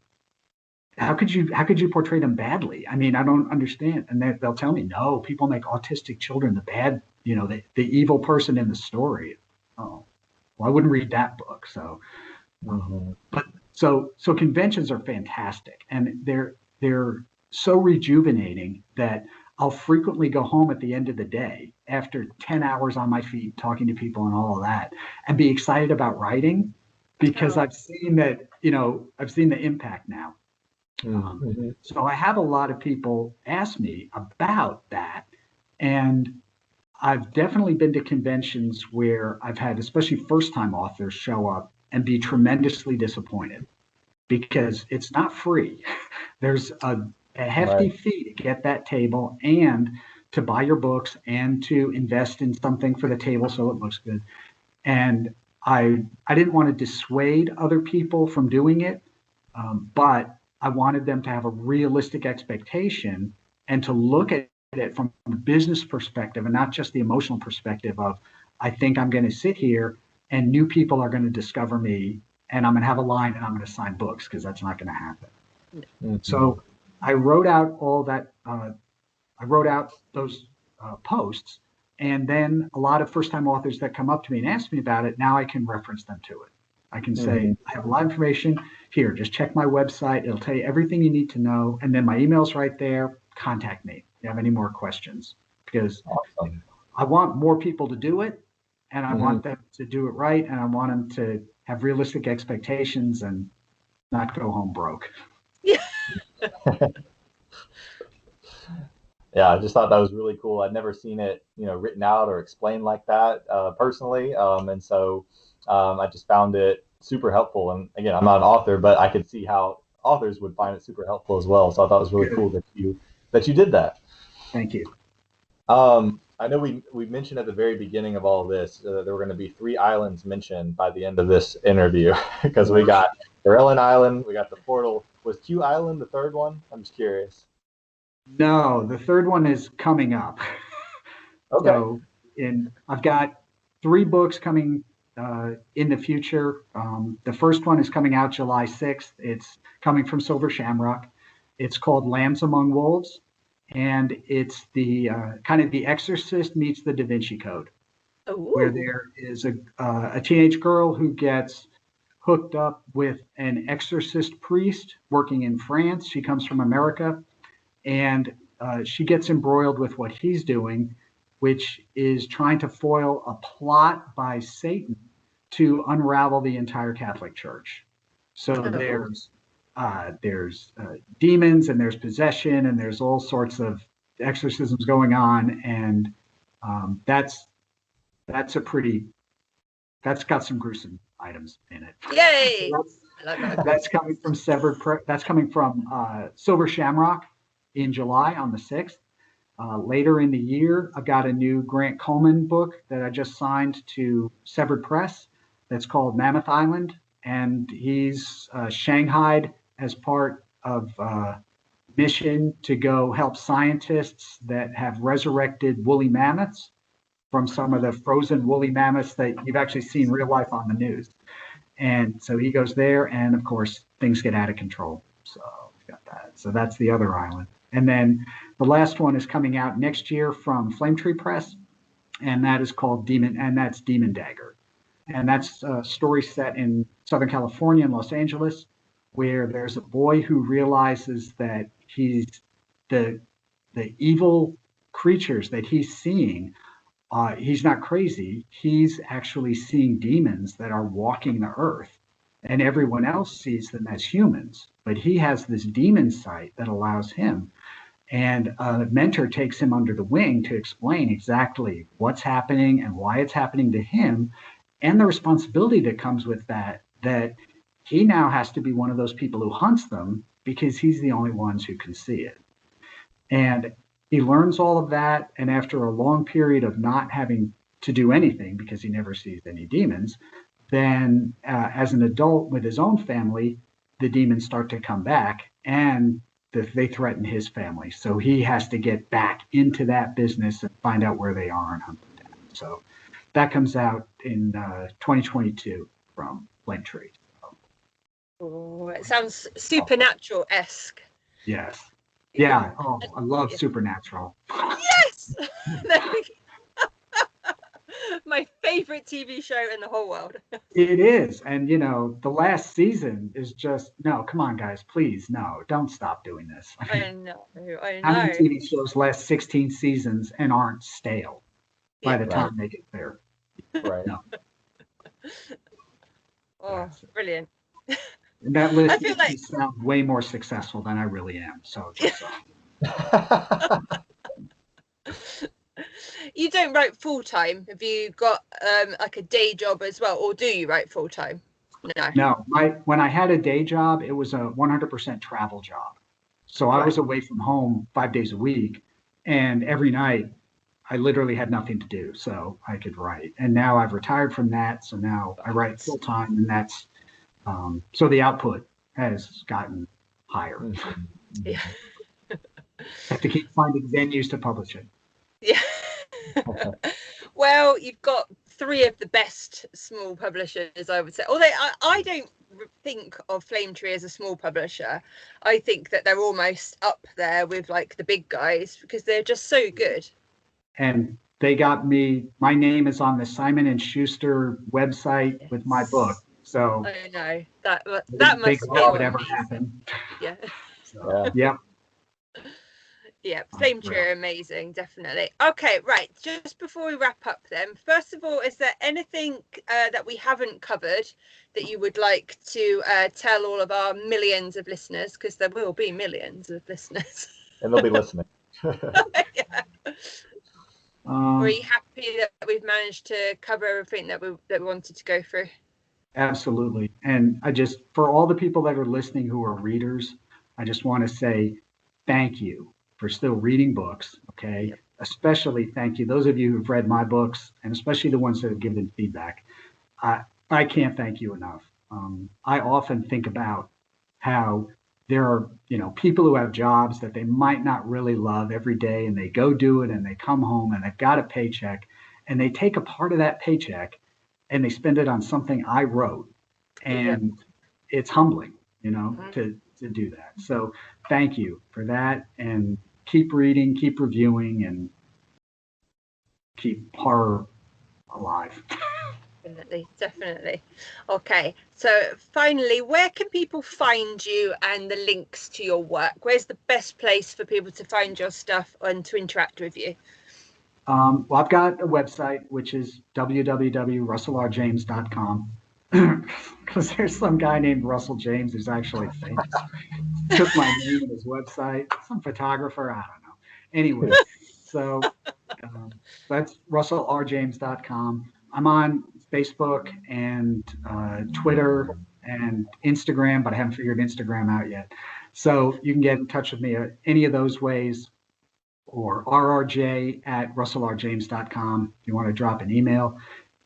how could you portray them badly? I mean, I don't understand. And they'll tell me, no, people make autistic children the bad, the evil person in the story. Oh, well, I wouldn't read that book. So, but so conventions are fantastic, and they're so rejuvenating that I'll frequently go home at the end of the day after 10 hours on my feet talking to people and all of that, and be excited about writing because I've seen that, I've seen the impact now. So I have a lot of people ask me about that. And I've definitely been to conventions where I've had, especially first-time authors, show up and be tremendously disappointed because it's not free. There's a hefty fee to get that table and to buy your books and to invest in something for the table so it looks good. And I didn't want to dissuade other people from doing it, but I wanted them to have a realistic expectation and to look at it from the business perspective and not just the emotional perspective of, I think I'm going to sit here and new people are going to discover me and I'm going to have a line and I'm going to sign books, because that's not going to happen. So I wrote out all that. I wrote out those posts, and then a lot of first-time authors that come up to me and ask me about it, now I can reference them to it. I can say, I have a lot of information here. Just check my website. It'll tell you everything you need to know. And then my email's right there. Contact me if you have any more questions, because I want more people to do it, and I want them to do it right, and I want them to have realistic expectations and not go home broke. Yeah. Yeah, I just thought that was really cool. I'd never seen it, written out or explained like that personally, and so I just found it super helpful. And again, I'm not an author, but I could see how authors would find it super helpful as well. So I thought it was really cool that you did that. Thank you. I know we mentioned at the very beginning of all of this there were going to be 3 islands mentioned by the end of this interview because we got Vareland Island, we got the portal. Was Q Island the third one? I'm just curious. No, the third one is coming up. Okay. So I've got 3 books coming in the future. The first one is coming out July 6th. It's coming from Silver Shamrock. It's called Lambs Among Wolves. And it's the kind of The Exorcist meets the Da Vinci Code, where there is a teenage girl who gets hooked up with an exorcist priest working in France. She comes from America, and she gets embroiled with what he's doing, which is trying to foil a plot by Satan to unravel the entire Catholic Church. So there's demons and there's possession and there's all sorts of exorcisms going on, and that's got some gruesome items in it. Yay! That's coming from Silver Shamrock in July on the 6th. Later in the year, I've got a new Grant Coleman book that I just signed to Severed Press that's called Mammoth Island, and he's shanghaied as part of a mission to go help scientists that have resurrected woolly mammoths from some of the frozen woolly mammoths that you've actually seen real life on the news. And so he goes there, and of course, things get out of control. So we've got that. So that's the other island. And then the last one is coming out next year from Flame Tree Press, and that is called Demon Dagger. And that's a story set in Southern California in Los Angeles, where there's a boy who realizes that the evil creatures that he's seeing. He's not crazy. He's actually seeing demons that are walking the earth, and everyone else sees them as humans. But he has this demon sight that allows him. And a mentor takes him under the wing to explain exactly what's happening and why it's happening to him, and the responsibility that comes with that, that he now has to be one of those people who hunts them because he's the only ones who can see it. And he learns all of that. And after a long period of not having to do anything because he never sees any demons, then as an adult with his own family, the demons start to come back and they threaten his family. So he has to get back into that business and find out where they are and hunt them down. So that comes out in 2022 from Flame Tree. Oh, it sounds supernatural-esque. Yes. Yeah. Oh, I love Supernatural. Yes! My favorite TV show in the whole world. It is. And, the last season is just, no, come on, guys, please, no, don't stop doing this. I know. How many TV shows last 16 seasons and aren't stale by the time they get there? Right. No. Oh, brilliant. And that list makes me sound way more successful than I really am. So just You don't write full time. Have you got like a day job as well, or do you write full time? No. When I had a day job, it was a 100% travel job. So I was away from home 5 days a week, and every night I literally had nothing to do, so I could write. And now I've retired from that, so now I write full time, and that's so the output has gotten higher. Yeah. Have to keep finding venues to publish it. Yeah. Well, you've got 3 of the best small publishers, I would say. Although I don't think of Flame Tree as a small publisher. I think that they're almost up there with like the big guys because they're just so good. And they got me. My name is on the Simon & Schuster website with my book. So I know that must be whatever happened. Yeah. So, yeah. Yeah, Flame Tree are amazing, definitely. Okay, right. Just before we wrap up then, first of all, is there anything that we haven't covered that you would like to tell all of our millions of listeners? Because there will be millions of listeners. And they'll be listening. Yeah. Are you happy that we've managed to cover everything that we wanted to go through? Absolutely. And for all the people that are listening who are readers, I just want to say thank you for still reading books. Okay. Yep. Especially thank you. Those of you who've read my books, and especially the ones that have given feedback. I can't thank you enough. I often think about how there are, people who have jobs that they might not really love every day, and they go do it and they come home and they've got a paycheck and they take a part of that paycheck and they spend it on something I wrote. And it's humbling, to do that. So thank you for that, and keep reading, keep reviewing, and keep horror alive. Definitely. Okay, so finally, where can people find you and the links to your work? Where's the best place for people to find your stuff and to interact with you? Well, I've got a website, which is www.russellrjames.com, because there's some guy named Russell James who's actually famous. Took my name and his website, some photographer, I don't know. Anyway, so that's russellrjames.com. I'm on Facebook and Twitter and Instagram, but I haven't figured Instagram out yet. So you can get in touch with me any of those ways, or rrj@russellrjames.com if you want to drop an email.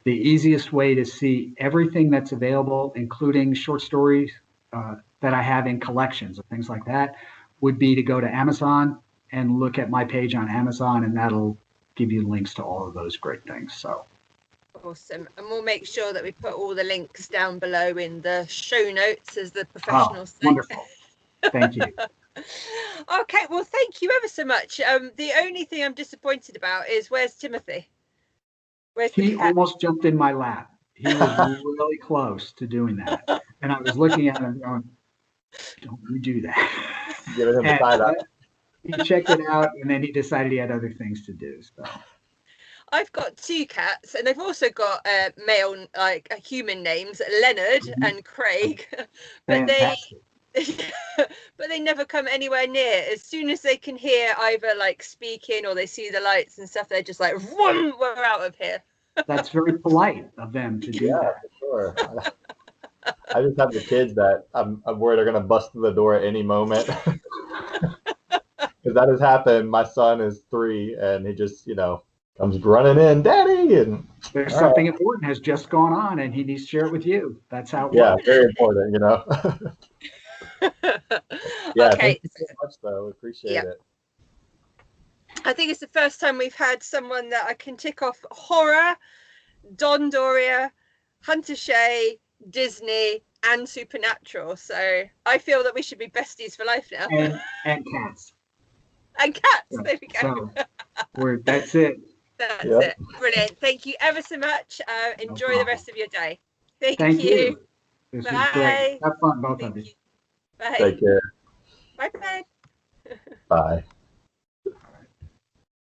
The easiest way to see everything that's available, including short stories that I have in collections of things like that, would be to go to Amazon and look at my page on Amazon, and that'll give you links to all of those great things. So awesome. And we'll make sure that we put all the links down below in the show notes, as the professionals say. Wonderful. Thank you. Okay, well, thank you ever so much. The only thing I'm disappointed about is, where's Timothy? He almost jumped in my lap. He was really close to doing that. And I was looking at him going, don't you do that. Giving him the side eye. He checked it out, and then he decided he had other things to do. So I've got 2 cats, and they've also got male, like human names, Leonard and Craig. But but they never come anywhere near. As soon as they can hear either like speaking or they see the lights and stuff, they're just like, "Vroom, we're out of here." That's very polite of them to do that. For sure. I just have the kids that I'm worried are going to bust through the door at any moment. Because that has happened. My son is 3, and he just, comes running in, Daddy, and there's something important has just gone on, and he needs to share it with you. That's how it Yeah, works. very important, Yeah, Okay. thank you so much, though. We appreciate it. I think it's the first time we've had someone that I can tick off horror, Don Doria, Hunter Shea, Disney, and Supernatural. So I feel that we should be besties for life now. And cats. And cats. Yeah. There we go. So that's it. That's it. Brilliant. Thank you ever so much. Enjoy the rest of your day. Thank you. This Bye. was great. Have fun, both of you. Bye. Take care. Bye. Bye.